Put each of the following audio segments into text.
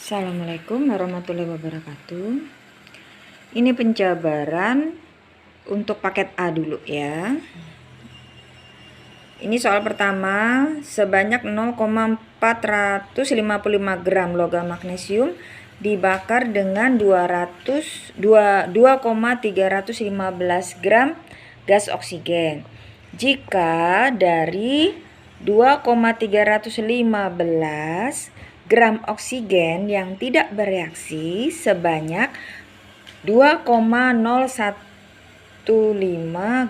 Assalamualaikum warahmatullahi wabarakatuh. Ini penjabaran untuk paket A dulu ya. Ini soal pertama, sebanyak 0,455 gram logam magnesium dibakar dengan 2,315 gram gas oksigen. Jika dari 2,315 gram oksigen yang tidak bereaksi sebanyak 2,015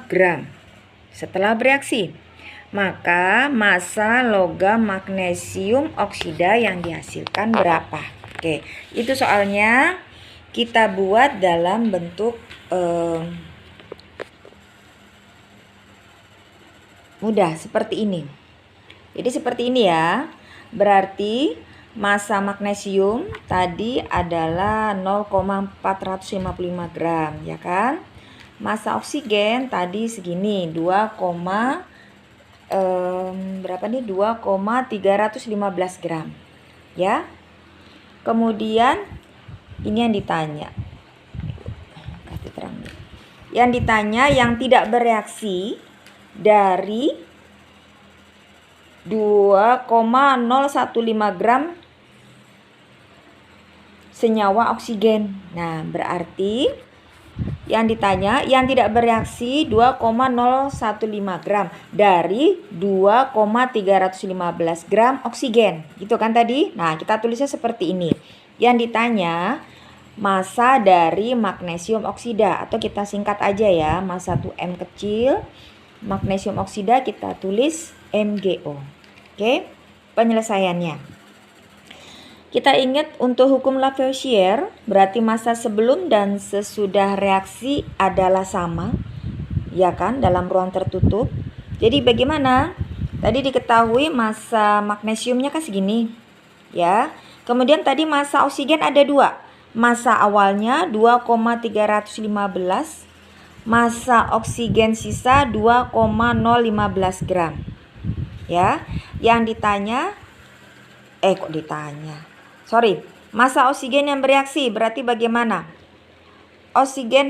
gram setelah bereaksi, maka massa logam magnesium oksida yang dihasilkan berapa? Oke, itu soalnya kita buat dalam bentuk mudah seperti ini. Jadi seperti ini ya. Berarti massa magnesium tadi adalah 0,455 gram, ya kan? Massa oksigen tadi segini, 2,315 gram, ya. Kemudian ini yang ditanya. Kasih terang. Yang ditanya yang tidak bereaksi dari 2,015 gram senyawa oksigen. Nah, berarti yang ditanya yang tidak bereaksi 2,015 gram dari 2,315 gram oksigen. Gitu kan tadi? Nah, kita tulisnya seperti ini. Yang ditanya massa dari magnesium oksida, atau kita singkat aja ya, massa 1M kecil. Magnesium oksida kita tulis MgO. Oke, penyelesaiannya. Kita ingat untuk hukum Lavoisier, berarti massa sebelum dan sesudah reaksi adalah sama, ya kan, dalam ruang tertutup. Jadi bagaimana? Tadi diketahui massa magnesiumnya kan segini, ya. Kemudian tadi massa oksigen ada dua. Massa awalnya 2,315, massa oksigen sisa 2,015 gram. Ya, yang ditanya massa oksigen yang bereaksi berarti bagaimana?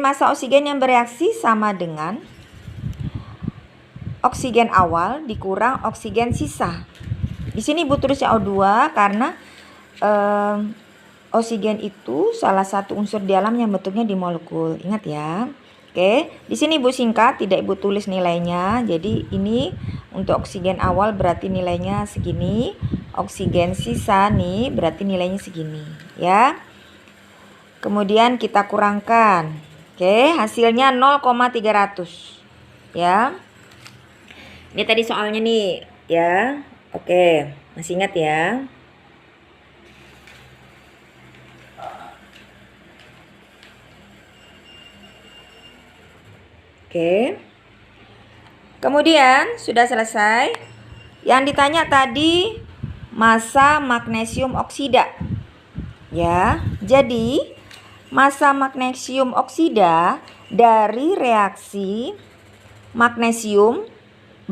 Massa oksigen yang bereaksi sama dengan oksigen awal dikurang oksigen sisa. Di sini Ibu tulis CO2 karena oksigen itu salah satu unsur di alam yang bentuknya di molekul. Ingat ya. Oke, di sini Ibu singkat, tidak Ibu tulis nilainya. Jadi ini untuk oksigen awal berarti nilainya segini. Oksigen sisa nih berarti nilainya segini, ya. Kemudian kita kurangkan. Oke, hasilnya 0,300. Ya. Ini tadi soalnya nih, ya. Oke, masih ingat ya? Oke. Kemudian sudah selesai. Yang ditanya tadi massa magnesium oksida. Ya, jadi massa magnesium oksida dari reaksi magnesium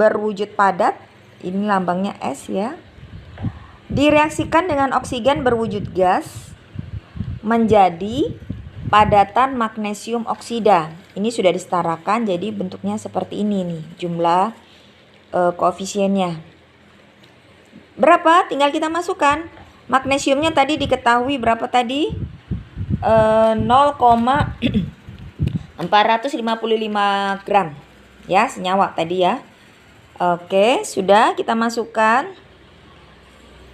berwujud padat, ini lambangnya S ya, direaksikan dengan oksigen berwujud gas menjadi padatan magnesium oksida. Ini sudah disetarakan, jadi bentuknya seperti ini nih, jumlah koefisiennya. Berapa? Tinggal kita masukkan. Magnesiumnya tadi diketahui berapa tadi? 0,455 gram. Ya, senyawa tadi ya. Oke, sudah kita masukkan.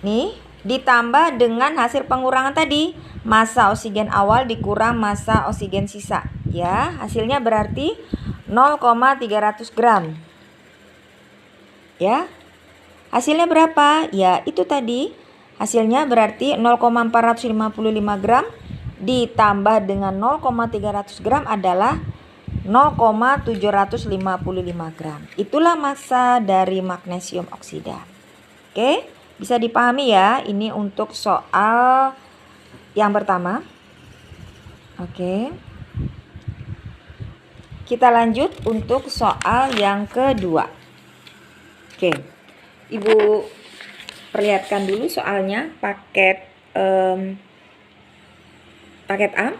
Nih, ditambah dengan hasil pengurangan tadi. Massa oksigen awal dikurang massa oksigen sisa. Ya, hasilnya berarti 0,300 gram. Ya. Hasilnya berapa? Ya, itu tadi. Hasilnya berarti 0,455 gram ditambah dengan 0,300 gram adalah 0,755 gram. Itulah massa dari magnesium oksida. Oke, bisa dipahami ya. Ini untuk soal yang pertama. Oke. Kita lanjut untuk soal yang kedua. Oke. Ibu perlihatkan dulu soalnya paket Paket A.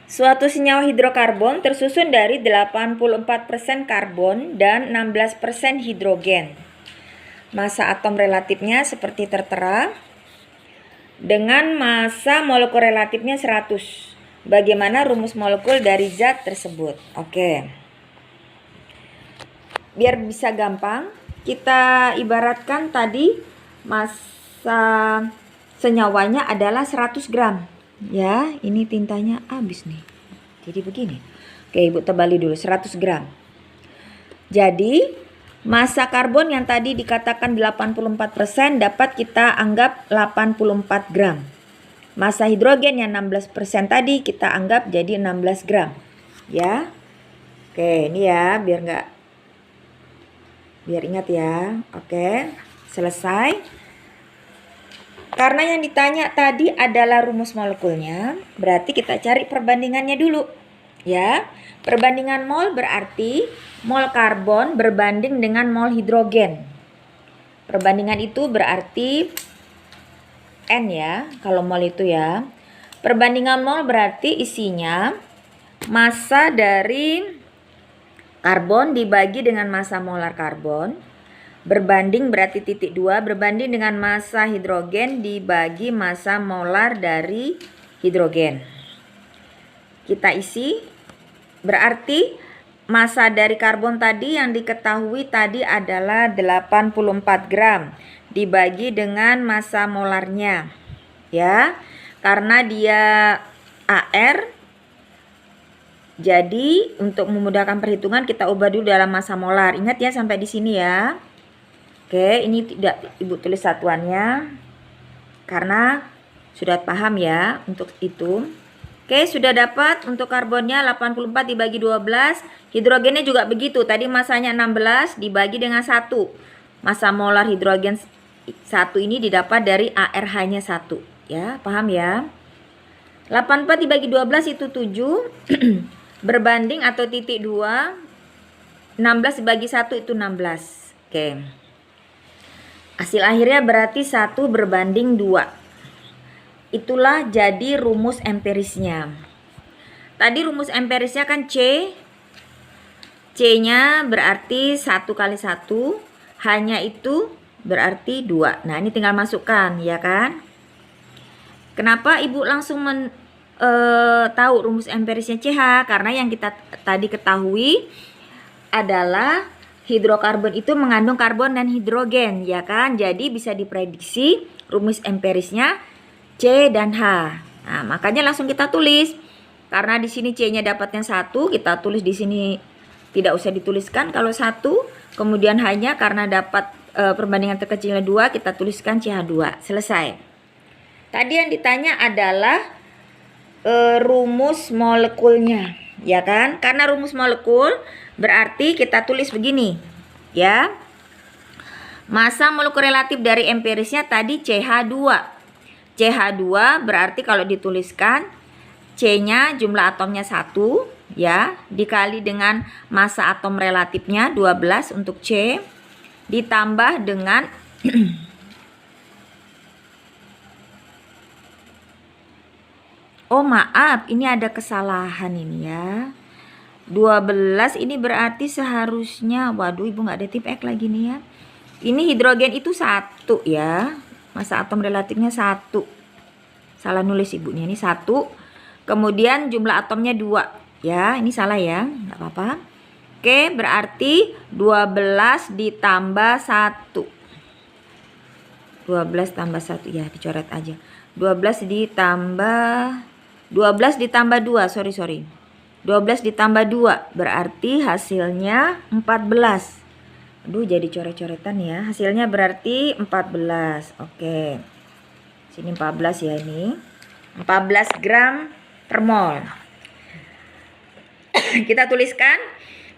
Suatu senyawa hidrokarbon tersusun dari 84% karbon dan 16% hidrogen. Massa atom relatifnya seperti tertera. Dengan massa molekul relatifnya 100. Bagaimana rumus molekul dari zat tersebut? Oke. Biar bisa gampang, kita ibaratkan tadi massa senyawanya adalah 100 gram. Ya, ini tintanya habis nih. Jadi begini. Oke, Ibu tebali dulu 100 gram. Jadi, massa karbon yang tadi dikatakan 84% dapat kita anggap 84 gram. Massa hidrogen yang 16% tadi kita anggap jadi 16 gram. Ya. Oke, ini ya biar ingat ya. Oke, selesai. Karena yang ditanya tadi adalah rumus molekulnya, berarti kita cari perbandingannya dulu. Ya, perbandingan mol berarti mol karbon berbanding dengan mol hidrogen. Perbandingan itu berarti N ya, kalau mol itu ya. Perbandingan mol berarti isinya massa dari karbon dibagi dengan massa molar karbon. Berbanding berarti titik 2 berbanding dengan massa hidrogen dibagi massa molar dari hidrogen. Kita isi berarti massa dari karbon tadi yang diketahui tadi adalah 84 gram dibagi dengan massa molarnya. Ya, karena dia AR, jadi untuk memudahkan perhitungan kita ubah dulu dalam massa molar. Ingat ya sampai di sini ya. Oke, ini tidak Ibu tulis satuannya karena sudah paham ya untuk itu. Oke, sudah dapat untuk karbonnya 84 dibagi 12. Hidrogennya juga begitu. Tadi massanya 16 dibagi dengan 1. Massa molar hidrogen 1 ini didapat dari ARH-nya 1. Ya, paham ya? 84 dibagi 12 itu 7. Berbanding atau titik 2. 16 dibagi 1 itu 16. Oke. Hasil akhirnya berarti 1 berbanding 2. Itulah jadi rumus empirisnya. Tadi rumus empirisnya kan C. C-nya berarti 1 kali 1. H-nya itu berarti 2. Nah, ini tinggal masukkan, ya kan? Kenapa Ibu langsung tahu rumus empirisnya CH? Karena yang kita tadi ketahui adalah hidrokarbon itu mengandung karbon dan hidrogen, ya kan? Jadi bisa diprediksi rumus empirisnya C dan H. Nah, makanya langsung kita tulis. Karena di sini C-nya dapatnya 1, kita tulis di sini tidak usah dituliskan kalau 1. Kemudian H-nya karena dapat perbandingan terkecilnya 2, kita tuliskan CH2. Selesai. Tadi yang ditanya adalah rumus molekulnya, ya kan? Karena rumus molekul berarti kita tulis begini, ya. Massa molekul relatif dari empirisnya tadi CH2. CH2 berarti kalau dituliskan C-nya jumlah atomnya 1, ya, dikali dengan massa atom relatifnya 12 untuk C, ditambah dengan oh maaf, ini ada kesalahan ini ya. 12 ini berarti seharusnya, waduh Ibu nggak ada tip X lagi nih ya. Ini hidrogen itu 1 ya. Massa atom relatifnya 1. Salah nulis Ibu nih, ini 1. Kemudian jumlah atomnya 2. Ya, ini salah ya, nggak apa-apa. Oke, berarti 12 ditambah 1. 12 tambah 1 ya, dicoret aja. 12 ditambah 2, sorry. 12 ditambah 2 berarti hasilnya 14. Aduh, jadi coret-coretan ya. Hasilnya berarti 14. Oke. Sini 14 ya ini. 14 gram per mol. Kita tuliskan.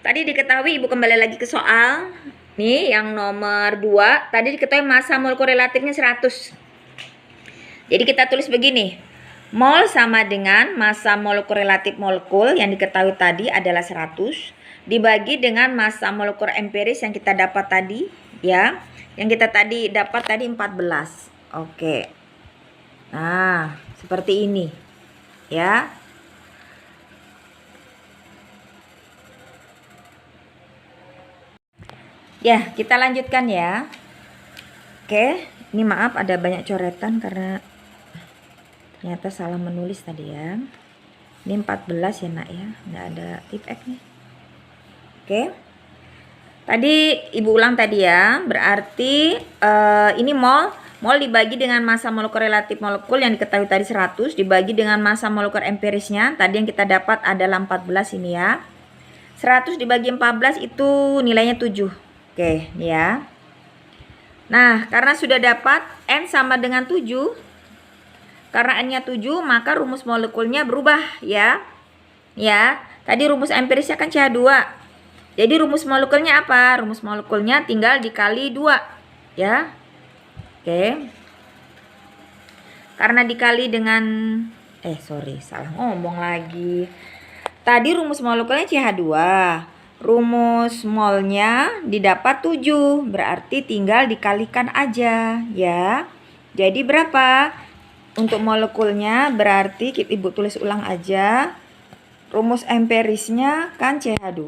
Tadi diketahui, Ibu kembali lagi ke soal. Nih yang nomor 2. Tadi diketahui massa molekul relatifnya 100. Jadi kita tulis begini. Mol sama dengan massa molekul relatif molekul yang diketahui tadi adalah 100 dibagi dengan massa molekul empiris yang kita dapat tadi, ya. Yang kita tadi dapat tadi 14. Oke. Nah, seperti ini. ya. Ya, kita lanjutkan ya. Oke, ini maaf ada banyak coretan karena ternyata salah menulis tadi ya. Ini 14 ya nak ya, nggak ada tip X nih. Oke, tadi ibu ulang tadi ya, berarti ini mol dibagi dengan massa molekul relatif molekul yang diketahui tadi 100 dibagi dengan massa molekul empirisnya tadi yang kita dapat adalah 14 ini ya. 100 dibagi 14 itu nilainya 7. Oke, ini ya. Nah, karena sudah dapat N sama dengan 7, karena N-nya 7, maka rumus molekulnya berubah ya. Ya, tadi rumus empirisnya kan CH2. Jadi rumus molekulnya apa? Rumus molekulnya tinggal dikali 2 ya. Oke. Karena dikali dengan salah ngomong lagi. Tadi rumus molekulnya CH2. Rumus molnya didapat 7, berarti tinggal dikalikan aja ya. Jadi berapa? Untuk molekulnya berarti ibu tulis ulang aja. Rumus empirisnya kan CH2.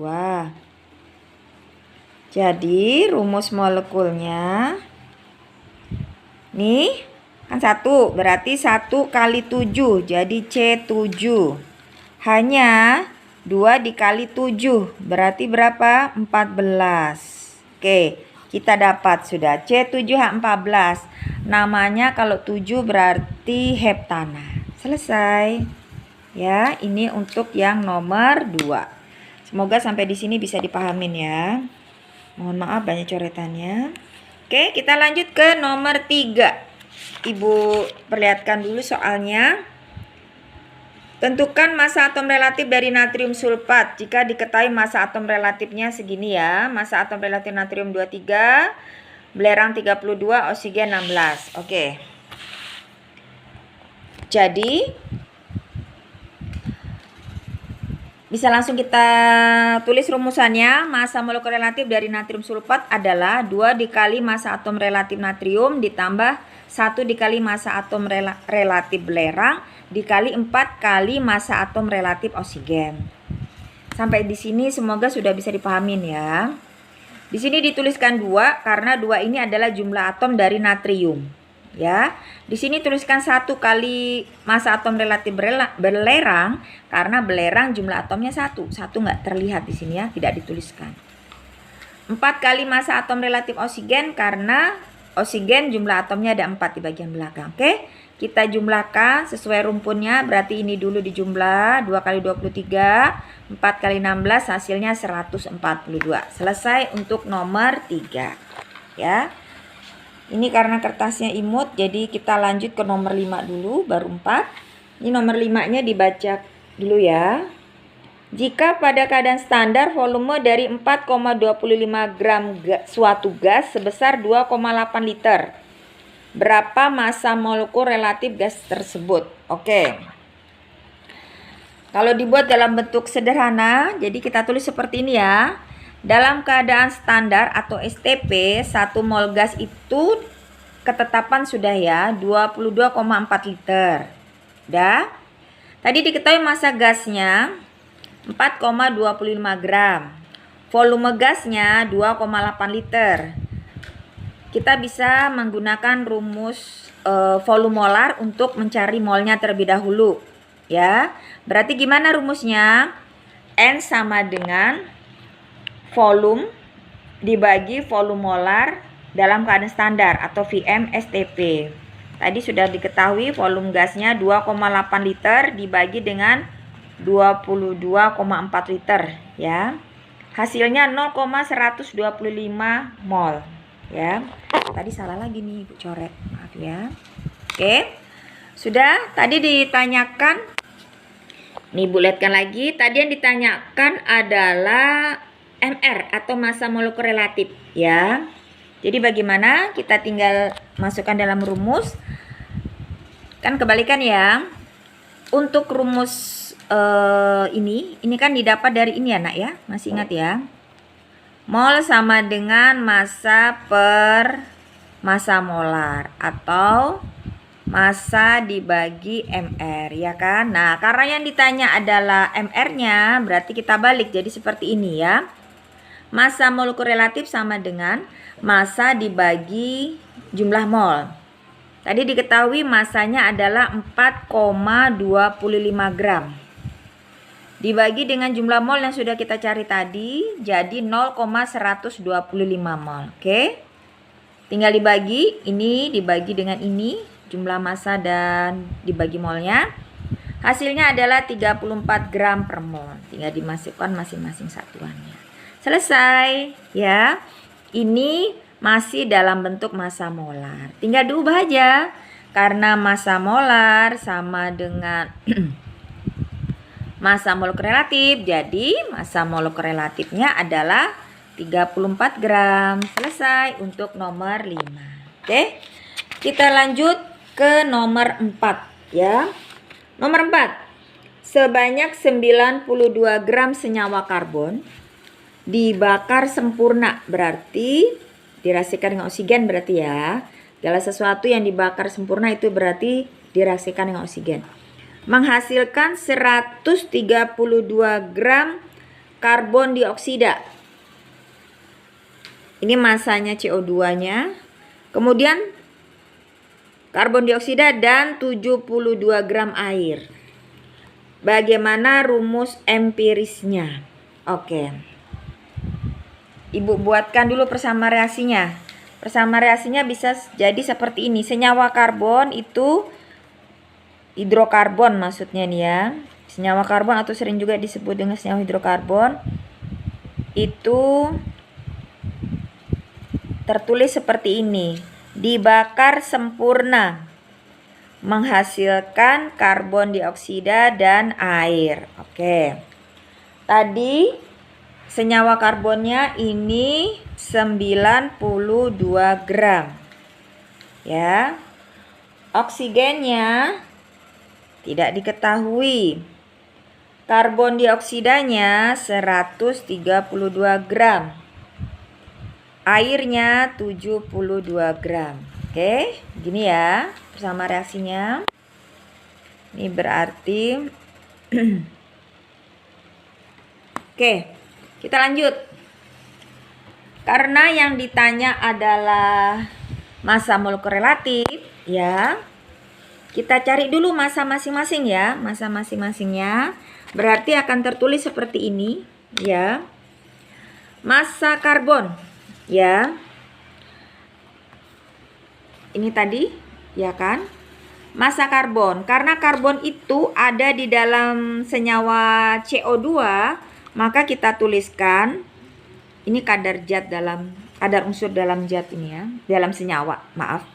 Jadi rumus molekulnya nih kan 1, berarti 1 kali 7 jadi C7. Hanya 2 dikali 7 berarti berapa? 14. Oke, kita dapat sudah C7H14. Namanya kalau 7 berarti heptana. Selesai. Ya, ini untuk yang nomor 2. Semoga sampai di sini bisa dipahamin ya. Mohon maaf banyak coretannya. Oke, kita lanjut ke nomor 3. Ibu perlihatkan dulu soalnya. Tentukan massa atom relatif dari natrium sulfat jika diketahui massa atom relatifnya segini ya. Massa atom relatif natrium 23, belerang 32, oksigen 16. Oke. Jadi bisa langsung kita tulis rumusannya. Massa molekul relatif dari natrium sulfat adalah 2 dikali massa atom relatif natrium ditambah 1 dikali massa atom relatif belerang dikali 4 kali massa atom relatif oksigen. Sampai di sini semoga sudah bisa dipahamin ya. Di sini dituliskan 2 karena 2 ini adalah jumlah atom dari natrium. Ya. Di sini tuliskan 1 kali massa atom relatif belerang karena belerang jumlah atomnya 1. 1 nggak terlihat di sini ya, tidak dituliskan. 4 kali massa atom relatif oksigen karena oksigen jumlah atomnya ada 4 di bagian belakang. Oke, kita jumlahkan sesuai rumpunnya. Berarti ini dulu dijumlah 2 kali 23, 4 kali 16 hasilnya 142. Selesai untuk nomor 3. Ya. Ini karena kertasnya imut jadi kita lanjut ke nomor 5 dulu baru 4. Ini nomor 5-nya dibaca dulu ya. Jika pada keadaan standar volume dari 4,25 gram suatu gas sebesar 2,8 liter. Berapa massa molekul relatif gas tersebut? Oke. Kalau dibuat dalam bentuk sederhana, jadi kita tulis seperti ini ya. Dalam keadaan standar atau STP, 1 mol gas itu ketetapan sudah ya, 22,4 liter. Dah. Tadi diketahui massa gasnya 4,25 gram. Volume gasnya 2,8 liter. Kita bisa menggunakan rumus volume molar untuk mencari molnya terlebih dahulu. Ya. Berarti gimana rumusnya? N sama dengan volume dibagi volume molar dalam keadaan standar atau VM STP. Tadi sudah diketahui volume gasnya 2,8 liter dibagi dengan 22,4 liter ya. Hasilnya 0,125 mol ya. Tadi salah lagi nih Ibu coret, maaf ya. Oke. Sudah, tadi ditanyakan. Nih Ibu lihatkan lagi, tadi yang ditanyakan adalah MR atau massa molekul relatif ya. Jadi bagaimana? Kita tinggal masukkan dalam rumus. Kan kebalikan ya. Untuk rumus ini kan didapat dari ini ya nak ya. Masih ingat ya? Mol sama dengan massa per massa molar atau massa dibagi MR, ya kan? Nah, karena yang ditanya adalah MR-nya, berarti kita balik jadi seperti ini ya. Massa molekul relatif sama dengan massa dibagi jumlah mol. Tadi diketahui massanya adalah 4,25 gram. Dibagi dengan jumlah mol yang sudah kita cari tadi, jadi 0,125 mol. Oke. Tinggal dibagi, ini dibagi dengan ini, jumlah massa dan dibagi molnya. Hasilnya adalah 34 gram per mol. Tinggal dimasukkan masing-masing satuannya. Selesai ya. Ini masih dalam bentuk massa molar. Tinggal diubah aja. Karena massa molar sama dengan massa molekul relatif, jadi massa molekul relatifnya adalah 34 gram. Selesai untuk nomor 5. Oke. Kita lanjut ke nomor 4 ya. Nomor 4. Sebanyak 92 gram senyawa karbon dibakar sempurna, berarti direaksikan dengan oksigen berarti ya. Segala sesuatu yang dibakar sempurna itu berarti direaksikan dengan oksigen. Menghasilkan 132 gram karbon dioksida. Ini masanya CO2-nya. Kemudian karbon dioksida dan 72 gram air. Bagaimana rumus empirisnya? Oke. Ibu buatkan dulu persama reaksinya. Persama reaksinya bisa jadi seperti ini. Senyawa karbon itu hidrokarbon maksudnya nih ya. Senyawa karbon atau sering juga disebut dengan senyawa hidrokarbon itu tertulis seperti ini. Dibakar sempurna, menghasilkan karbon dioksida dan air. Oke. Tadi senyawa karbonnya ini 92 gram. Ya. Oksigennya tidak diketahui. Karbon dioksidanya 132 gram. Airnya 72 gram. Oke, gini ya bersama reaksinya. Ini berarti Oke, kita lanjut. Karena yang ditanya adalah massa molekul relatif ya. Kita cari dulu massa masing-masing ya. Massa masing-masingnya berarti akan tertulis seperti ini ya. Massa karbon ya. Ini tadi ya kan? Massa karbon. Karena karbon itu ada di dalam senyawa CO2, maka kita tuliskan ini kadar unsur dalam zat ini ya, dalam senyawa, maaf.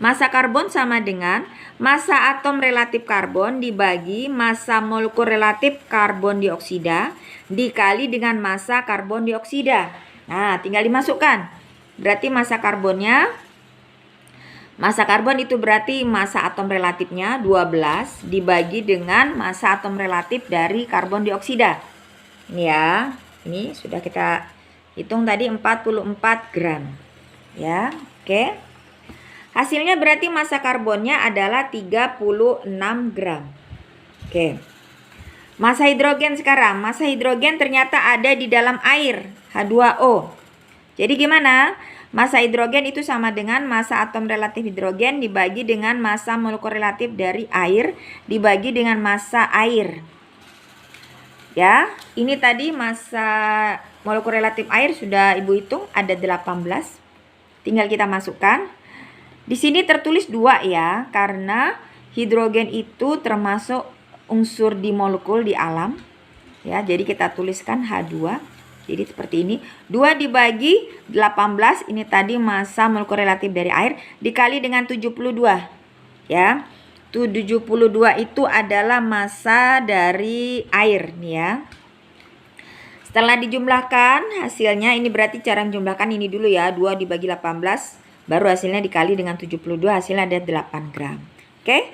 Massa karbon sama dengan massa atom relatif karbon dibagi massa molekul relatif karbon dioksida dikali dengan massa karbon dioksida. Nah, tinggal dimasukkan. Berarti massa karbon itu berarti massa atom relatifnya 12 dibagi dengan massa atom relatif dari karbon dioksida. Ini ya. Ini sudah kita hitung tadi 44 gram. Ya, oke. Hasilnya berarti massa karbonnya adalah 36 gram. Oke. Massa hidrogen sekarang. Massa hidrogen ternyata ada di dalam air, H2O. Jadi gimana? Massa hidrogen itu sama dengan massa atom relatif hidrogen dibagi dengan massa molekul relatif dari air dibagi dengan massa air. Ya, ini tadi massa molekul relatif air sudah Ibu hitung ada 18. Tinggal kita masukkan. Di sini tertulis 2 ya, karena hidrogen itu termasuk unsur di molekul di alam. Ya, jadi kita tuliskan H2. Jadi seperti ini. 2 dibagi 18, ini tadi massa molekul relatif dari air dikali dengan 72. Ya. 72 itu adalah massa dari air nih ya. Setelah dijumlahkan hasilnya ini berarti cara menjumlahkan ini dulu ya. 2 dibagi 18 baru hasilnya dikali dengan 72 hasilnya ada 8 gram. Oke.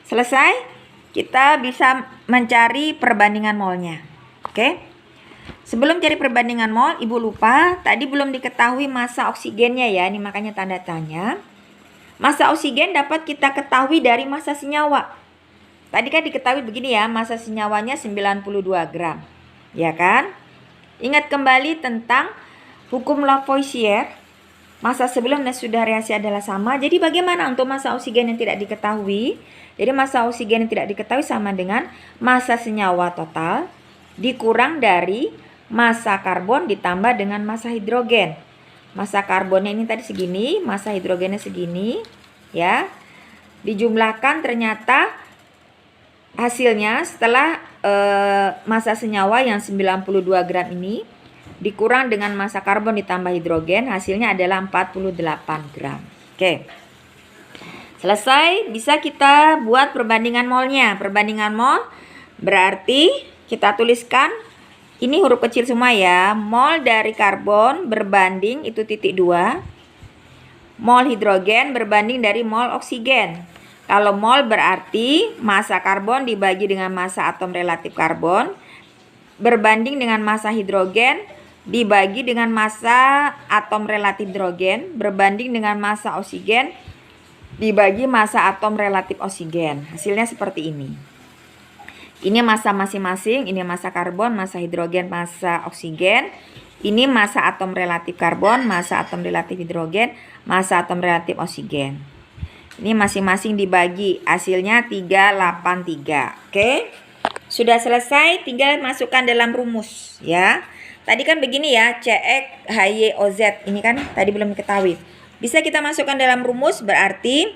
Selesai. Kita bisa mencari perbandingan molnya. Oke. Sebelum cari perbandingan mol, Ibu lupa tadi belum diketahui massa oksigennya ya. Ini makanya tanda tanya. Massa oksigen dapat kita ketahui dari massa senyawa. Tadi kan diketahui begini ya, massa senyawanya 92 gram. Ya kan? Ingat kembali tentang hukum Lavoisier. Massa sebelum dan sesudah reaksi adalah sama. Jadi bagaimana untuk massa oksigen yang tidak diketahui? Jadi massa oksigen yang tidak diketahui sama dengan massa senyawa total dikurang dari massa karbon ditambah dengan massa hidrogen. Massa karbonnya ini tadi segini, massa hidrogennya segini, ya. Dijumlahkan ternyata hasilnya setelah massa senyawa yang 92 gram ini dikurang dengan massa karbon ditambah hidrogen, hasilnya adalah 48 gram. Oke. Selesai, bisa kita buat perbandingan molnya. Perbandingan mol berarti kita tuliskan ini huruf kecil semua ya. Mol dari karbon berbanding itu titik 2. Mol hidrogen berbanding dari mol oksigen. Kalau mol berarti massa karbon dibagi dengan massa atom relatif karbon berbanding dengan massa hidrogen dibagi dengan massa atom relatif hidrogen berbanding dengan massa oksigen dibagi massa atom relatif oksigen. Hasilnya seperti ini. Ini massa masing-masing, ini massa karbon, massa hidrogen, massa oksigen. Ini massa atom relatif karbon, massa atom relatif hidrogen, massa atom relatif oksigen. Ini masing-masing dibagi, hasilnya 383. Oke. Sudah selesai, tinggal masukkan dalam rumus ya. Tadi kan begini ya, CX HYOZ. Ini kan tadi belum diketahui. Bisa kita masukkan dalam rumus, berarti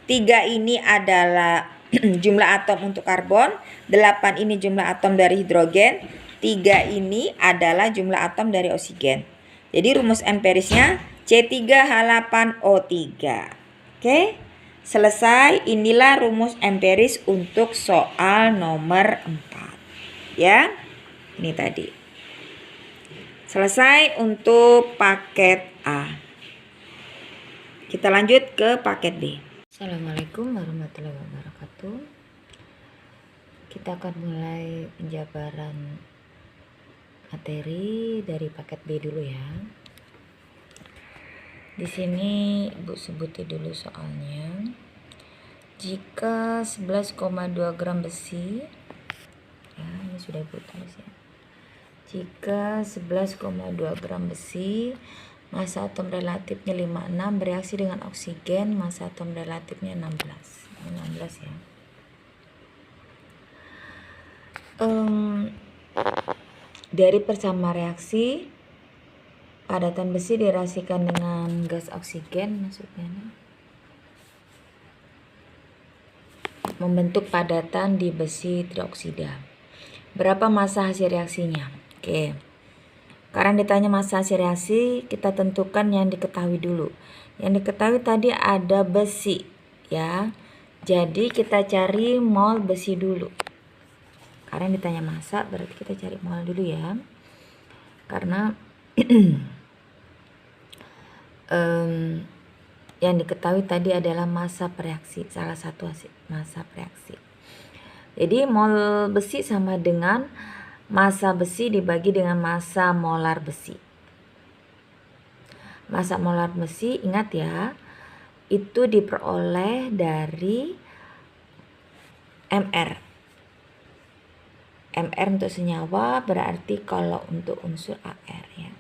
3 ini adalah jumlah atom untuk karbon, 8 ini jumlah atom dari hidrogen, 3 ini adalah jumlah atom dari oksigen. Jadi rumus empirisnya C3H8O3. Oke, selesai. Inilah rumus empiris untuk soal nomor 4. Ya, ini tadi. Selesai untuk paket A. Kita lanjut ke paket B. Assalamualaikum warahmatullahi wabarakatuh. Kita akan mulai penjabaran materi dari paket B dulu ya. Di sini Ibu sebutin dulu soalnya. Jika 11,2 gram besi, ya ini sudah Ibu tulis ya. Jika 11,2 gram besi, massa atom relatifnya 56 bereaksi dengan oksigen, massa atom relatifnya 16. 16 ya. Dari persamaan reaksi, padatan besi direaksikan dengan gas oksigen, maksudnya membentuk padatan di besi trioksida. Berapa massa hasil reaksinya? Oke. Karena ditanya massa hasil reaksi, kita tentukan yang diketahui dulu. Yang diketahui tadi ada besi, ya. Jadi kita cari mol besi dulu. Karena ditanya massa, berarti kita cari mol dulu ya. Karena yang diketahui tadi adalah massa reaksi, salah satu hasil massa reaksi. Jadi mol besi sama dengan massa besi dibagi dengan massa molar besi. Massa molar besi, ingat ya, itu diperoleh dari MR. MR untuk senyawa, berarti kalau untuk unsur AR ya.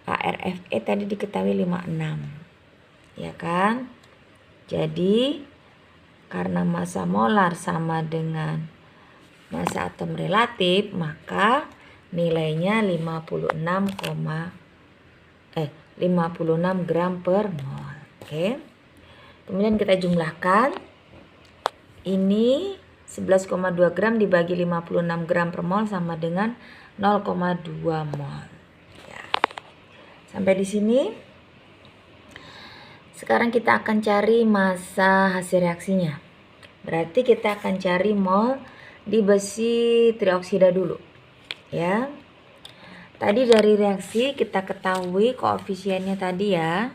ARFE tadi diketahui 56. Ya kan? Jadi karena massa molar sama dengan massa atom relatif, maka nilainya 56 gram per mol. Oke. Kemudian kita jumlahkan. Ini 11,2 gram dibagi 56 gram per mol sama dengan 0,2 mol. Ya. Sampai di sini. Sekarang kita akan cari massa hasil reaksinya. Berarti kita akan cari mol di besi trioksida dulu. Ya. Tadi dari reaksi kita ketahui koefisiennya tadi ya.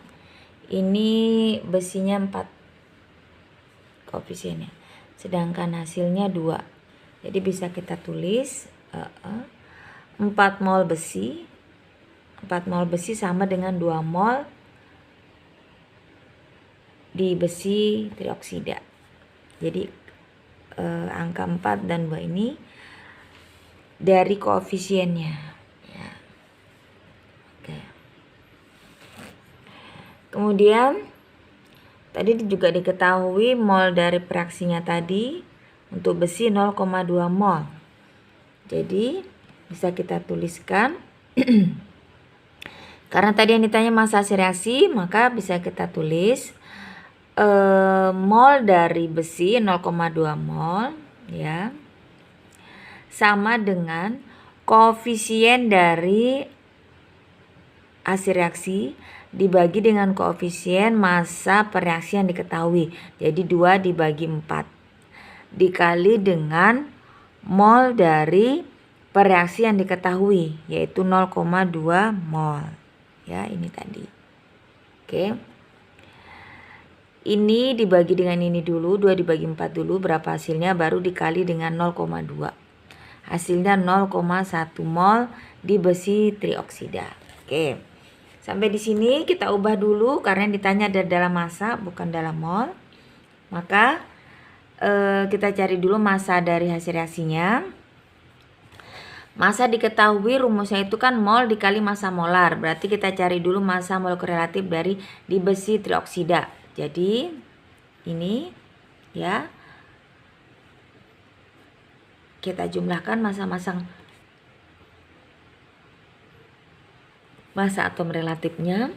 Ini besinya 4 koefisiennya. Sedangkan hasilnya 2. Jadi bisa kita tulis 4 mol besi. 4 mol besi sama dengan 2 mol di besi trioksida. Jadi angka 4 dan 2 ini dari koefisiennya ya. Oke. Kemudian tadi juga diketahui mol dari fraksinya tadi untuk besi 0,2 mol. Jadi bisa kita tuliskan karena tadi yang ditanya massa hasil reaksi, maka bisa kita tulis mol dari besi 0,2 mol ya sama dengan koefisien dari hasil reaksi dibagi dengan koefisien massa per reaksi yang diketahui. Jadi 2 dibagi 4 dikali dengan mol dari per reaksi yang diketahui, yaitu 0,2 mol. Ya, ini tadi. Oke. Ini dibagi dengan ini dulu, 2 dibagi 4 dulu, berapa hasilnya, baru dikali dengan 0,2. Hasilnya 0,1 mol di besi trioksida. Oke. Sampai di sini kita ubah dulu karena yang ditanya ada dalam massa bukan dalam mol. Maka kita cari dulu massa dari hasil reaksinya. Massa diketahui rumusnya itu kan mol dikali massa molar. Berarti kita cari dulu massa molekul relatif dari di besi trioksida. Jadi ini ya. Kita jumlahkan massa atom relatifnya.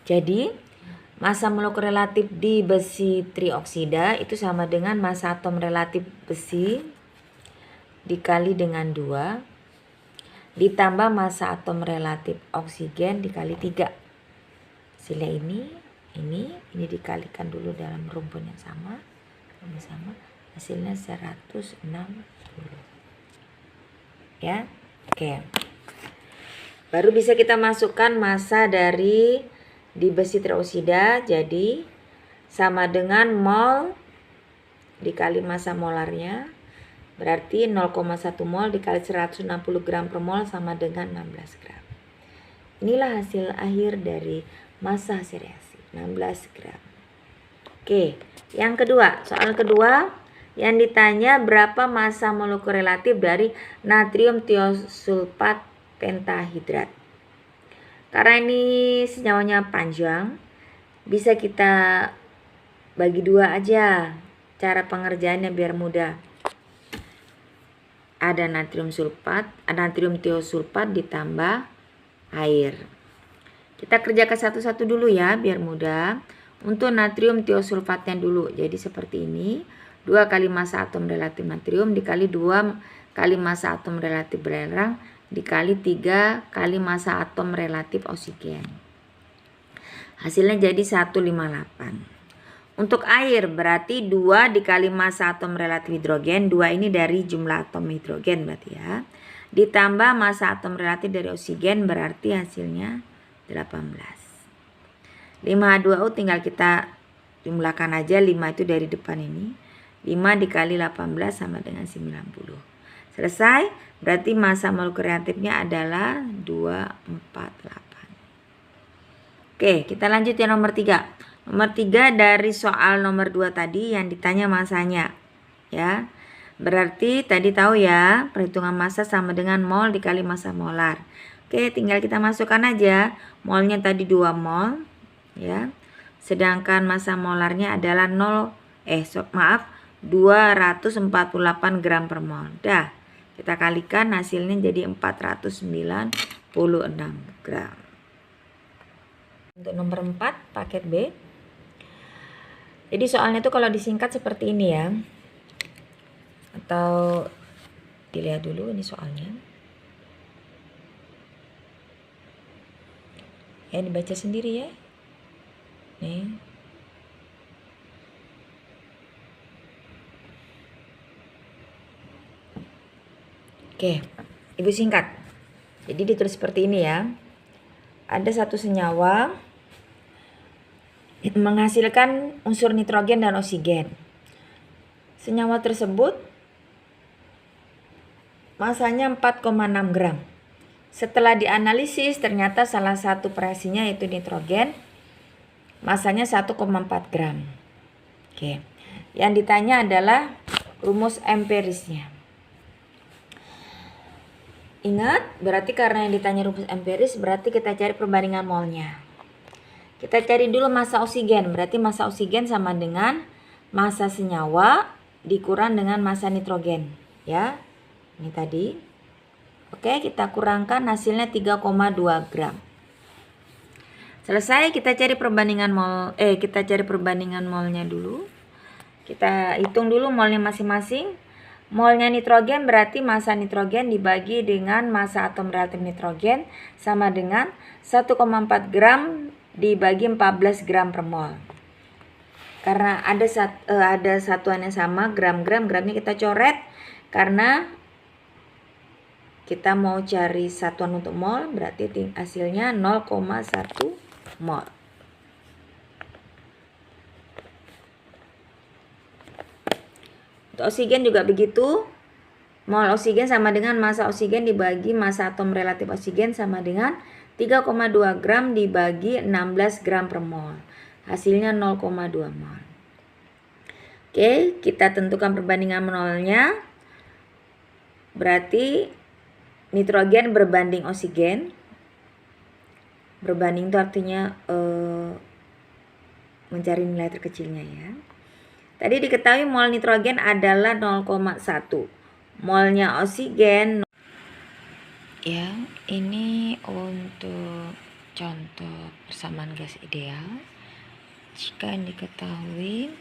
Jadi massa molekul relatif di besi trioksida itu sama dengan massa atom relatif besi dikali dengan 2 ditambah massa atom relatif oksigen dikali 3. Hasilnya ini dikalikan dulu dalam rumpun yang sama. Hasilnya 160. Ya. Oke. Baru bisa kita masukkan massa dari di besi trioksida, jadi sama dengan mol dikali massa molarnya, berarti 0,1 mol dikali 160 gram per mol sama dengan 16 gram. Inilah hasil akhir dari massa hasil reaksi, 16 gram. Oke, yang kedua, soal kedua yang ditanya berapa massa molekul relatif dari natrium tiosulfat pentahidrat. Karena ini senyawanya panjang, bisa kita bagi 2 aja cara pengerjaannya biar mudah. Ada natrium tiosulfat ditambah air. Kita kerjakan satu-satu dulu ya biar mudah. Untuk natrium tiosulfatnya dulu. Jadi seperti ini. 2 kali massa atom relatif natrium dikali 2 kali massa atom relatif belerang dikali 3 kali massa atom relatif oksigen. Hasilnya jadi 158. Untuk air berarti 2 dikali massa atom relatif hidrogen. 2 ini dari jumlah atom hidrogen berarti ya. Ditambah massa atom relatif dari oksigen berarti hasilnya 18. 5H2O tinggal kita jumlahkan aja. 5 itu dari depan ini. 5 dikali 18 sama dengan 90. Selesai. Berarti massa molekul reaktifnya adalah 248. Oke, kita lanjut ya nomor 3. Nomor 3 dari soal nomor 2 tadi yang ditanya massanya. Ya. Berarti tadi tahu ya, perhitungan massa sama dengan mol dikali massa molar. Oke, tinggal kita masukkan aja. Molnya tadi 2 mol, ya. Sedangkan massa molarnya adalah 248 gram per mol. Dah, kita kalikan hasilnya jadi 496 gram. Untuk nomor 4 paket B. Jadi soalnya itu kalau disingkat seperti ini ya. Atau dilihat dulu ini soalnya. Ya, dibaca sendiri ya. Nih. Oke, Ibu singkat. Jadi ditulis seperti ini ya. Ada satu senyawa menghasilkan unsur nitrogen dan oksigen. Senyawa tersebut masanya 4,6 gram. Setelah dianalisis ternyata salah satu reaksinya yaitu nitrogen masanya 1,4 gram. Oke. Yang ditanya adalah rumus empirisnya. Ingat, berarti karena yang ditanya rumus empiris, berarti kita cari perbandingan molnya. Kita cari dulu massa oksigen, berarti massa oksigen sama dengan massa senyawa dikurang dengan massa nitrogen, ya. Ini tadi. Oke, kita kurangkan hasilnya 3,2 gram. Selesai, kita cari perbandingan molnya dulu. Kita hitung dulu molnya masing-masing. Molnya nitrogen berarti massa nitrogen dibagi dengan massa atom reaktif nitrogen sama dengan 1,4 gram dibagi 14 gram per mol. Karena ada satuannya sama, gram-gram, gramnya kita coret karena kita mau cari satuan untuk mol, berarti hasilnya 0,1 mol. Untuk oksigen juga begitu. Mol oksigen sama dengan massa oksigen dibagi massa atom relatif oksigen sama dengan 3,2 gram dibagi 16 gram per mol. Hasilnya 0,2 mol. Oke, kita tentukan perbandingan molnya. Berarti nitrogen berbanding oksigen. Berbanding itu artinya mencari nilai terkecilnya, ya. Tadi diketahui mol nitrogen adalah 0,1. Molnya oksigen. Ya, ini untuk contoh persamaan gas ideal. Jika yang diketahui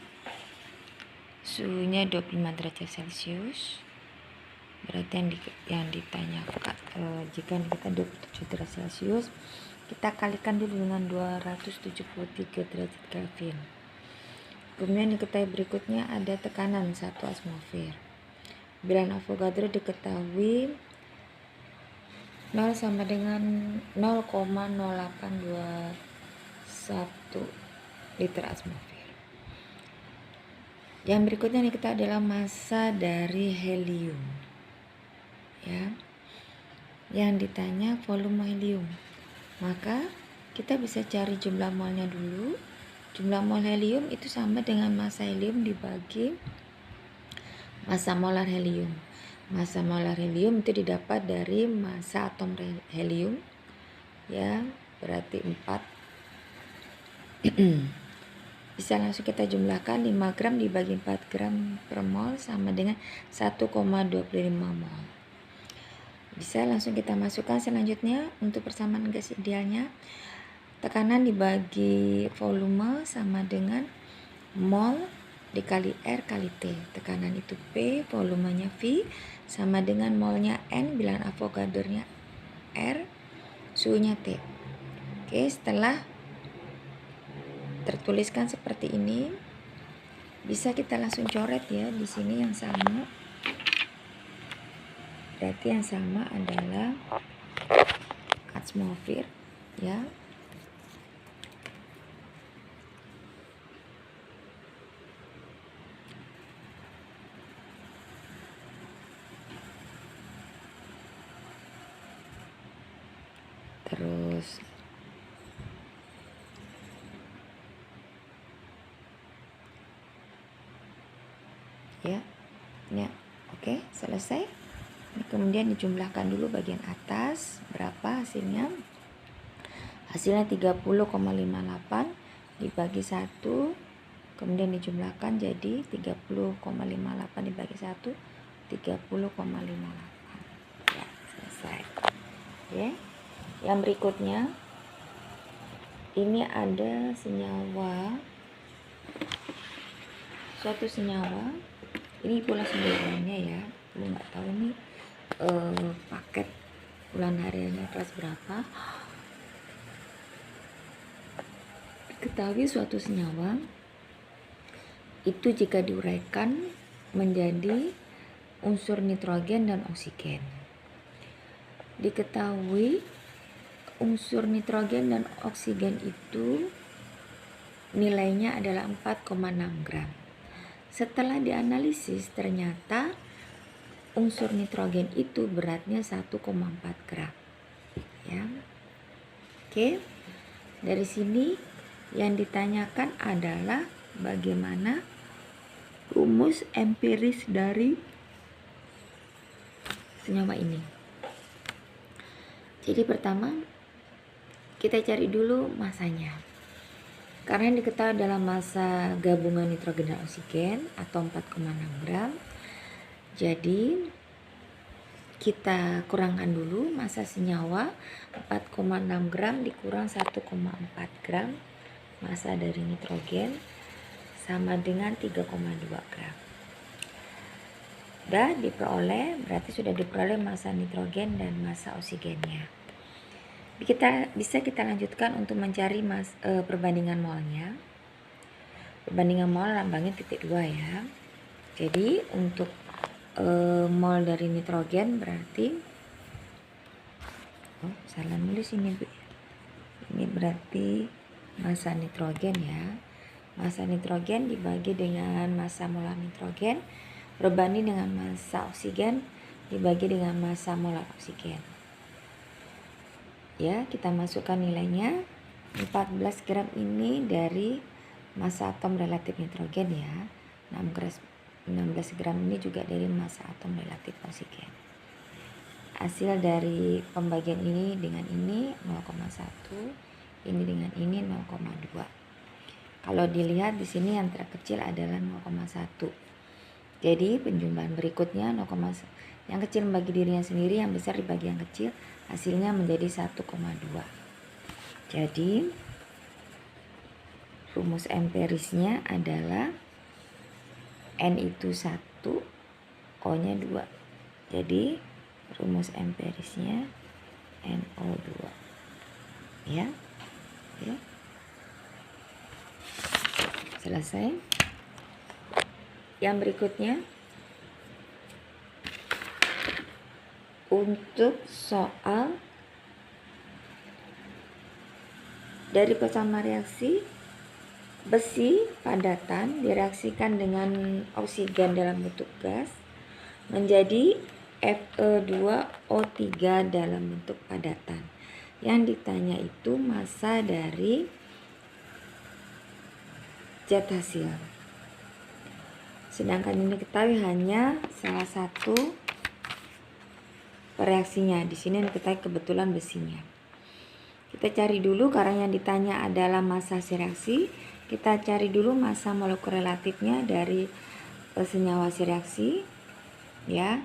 suhunya 25 derajat Celcius, berarti yang ditanyakan jika kita 27 derajat Celcius, kita kalikan dulu dengan 273 derajat Kelvin. Kemudian diketahui berikutnya ada tekanan 1 atmosfer. Bilangan Avogadro diketahui 0 sama dengan 0,0821 liter atmosfer. Yang berikutnya kita adalah massa dari helium. Ya. Yang ditanya volume helium. Maka kita bisa cari jumlah molnya dulu. Jumlah mol helium itu sama dengan massa helium dibagi massa molar helium. Massa molar helium itu didapat dari massa atom helium, ya, berarti 4. Bisa langsung kita jumlahkan 5 gram dibagi 4 gram per mol sama dengan 1,25 mol. Bisa langsung kita masukkan selanjutnya untuk persamaan gas idealnya. Tekanan dibagi volume sama dengan mol dikali R kali T. Tekanan itu P, volumenya V, sama dengan molnya N, bilangan Avogadro-nya R, suhunya T. Oke, setelah tertuliskan seperti ini, bisa kita langsung coret ya di sini yang sama. Berarti yang sama adalah atmosfer, ya. Terus ya, oke, selesai. Ini kemudian dijumlahkan dulu bagian atas berapa hasilnya. Hasilnya 30,58 dibagi 1, kemudian dijumlahkan jadi 30,58 dibagi 1, 30,58. Ya, selesai. Oke. Yang berikutnya ini ada senyawa, suatu senyawa. Ini pula sumbernya ya, lu nggak tahu nih paket bulan hariannya kelas berapa. Ketahui suatu senyawa itu jika diuraikan menjadi unsur nitrogen dan oksigen. Diketahui unsur nitrogen dan oksigen itu nilainya adalah 4,6 gram. Setelah dianalisis ternyata unsur nitrogen itu beratnya 1,4 gram. Ya. Oke. Dari sini Yang ditanyakan adalah bagaimana rumus empiris dari senyawa ini. Jadi pertama kita cari dulu masanya. Karena yang diketahui dalam massa gabungan nitrogen dan oksigen atau 4,6 gram. Jadi kita kurangkan dulu massa senyawa 4,6 gram dikurang 1,4 gram massa dari nitrogen sama dengan 3,2 gram. Berarti sudah diperoleh massa nitrogen dan massa oksigennya. Bisa kita lanjutkan untuk mencari perbandingan molnya. Perbandingan mol lambangnya titik 2 ya. Jadi untuk mol dari nitrogen berarti salah nulis ini Bu. Ini berarti massa nitrogen ya. Massa nitrogen dibagi dengan massa molar nitrogen berbanding dengan massa oksigen dibagi dengan massa molar oksigen. Ya, kita masukkan nilainya. 14 gram ini dari massa atom relatif nitrogen ya. 16 gram ini juga dari massa atom relatif oksigen. Hasil dari pembagian ini dengan ini 0,1, ini dengan ini 0,2. Kalau dilihat di sini yang terkecil adalah 0,1. Jadi penjumlahan berikutnya 0,1. Yang kecil membagi dirinya sendiri, yang besar dibagi yang kecil, hasilnya menjadi 1,2. Jadi rumus empirisnya adalah N itu 1, O-nya 2. Jadi rumus empirisnya NO2. Ya. Oke. Selesai. Yang berikutnya untuk soal dari persama reaksi besi padatan direaksikan dengan oksigen dalam bentuk gas menjadi Fe2O3 dalam bentuk padatan. Yang ditanya itu massa dari zat hasil. Sedangkan ini ketahui hanya salah satu reaksinya. Di sini kita kebetulan besinya. Kita cari dulu karena yang ditanya adalah massa hasil reaksi. Kita cari dulu massa molekul relatifnya dari senyawa hasil reaksi. Ya.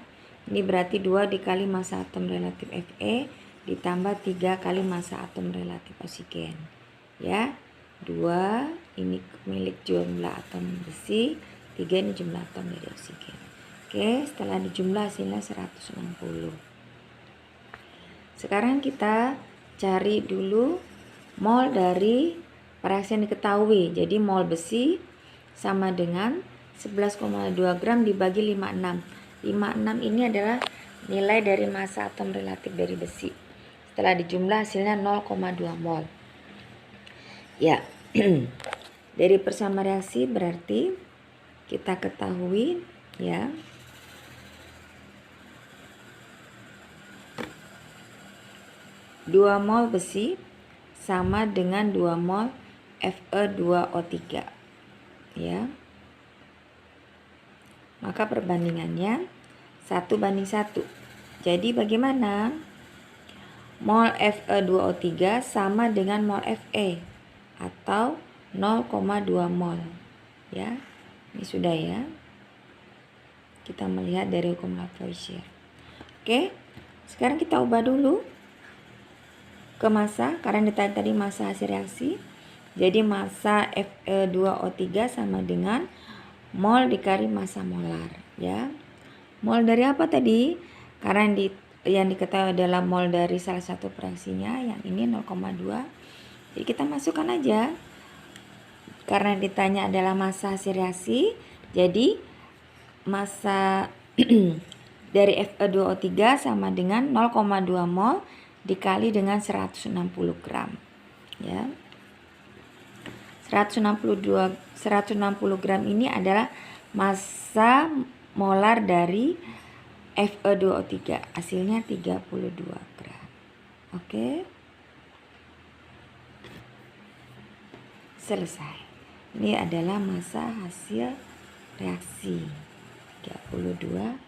Ini berarti 2 dikali massa atom relatif Fe ditambah 3 kali massa atom relatif oksigen. Ya. 2 ini milik jumlah atom besi, 3 ini jumlah atom dari oksigen. Oke, setelah dijumlah hasilnya 160. Sekarang kita cari dulu mol dari reaksi yang diketahui. Jadi mol besi sama dengan 11,2 gram dibagi 56. 56 ini adalah nilai dari massa atom relatif dari besi. Setelah dijumlah hasilnya 0,2 mol. Ya, dari persama reaksi berarti kita ketahui ya. Dua mol besi sama dengan 2 mol Fe2O3. Ya. Maka perbandingannya 1:1. Jadi bagaimana? Mol Fe2O3 sama dengan mol Fe atau 0,2 mol. Ya. Ini sudah ya. Kita melihat dari hukum Lavoisier. Oke. Sekarang kita ubah dulu ke massa karena ditanya tadi massa hasil reaksi. Jadi massa Fe2O3 sama dengan mol dikali massa molar ya. Mol dari apa tadi? Karena yang diketahui adalah mol dari salah satu fraksinya, yang ini 0,2. Jadi kita masukkan aja. Karena ditanya adalah massa hasil reaksi, jadi massa dari Fe2O3 sama dengan 0,2 mol dikali dengan 160 gram ya. 160 gram ini adalah massa molar dari Fe2O3. Hasilnya 32 gram. Oke. selesai. Ini adalah massa hasil reaksi 32